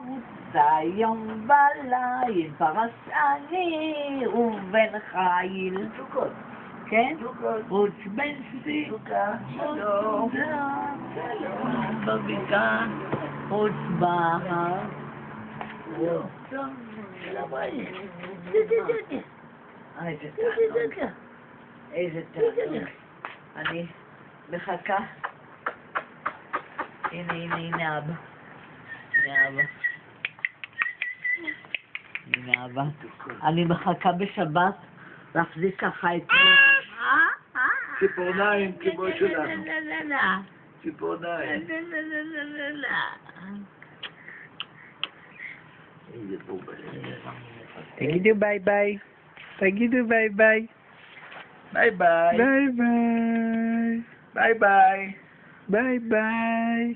חרוצה יום וליל, פרס אני ובן חיל. כן? רוץ בן סי, שלום, בבקעה, רוץ בהר. איזה תענוג. אני מחכה. הנה אבא. הנה אבא. אני מחכה בשבת להחזיק ככה את... ציפורניים כמו שלנו. ציפורניים. איזה בובה. תגידו ביי ביי. תגידו ביי ביי. ביי ביי. ביי ביי. ביי ביי. ביי ביי.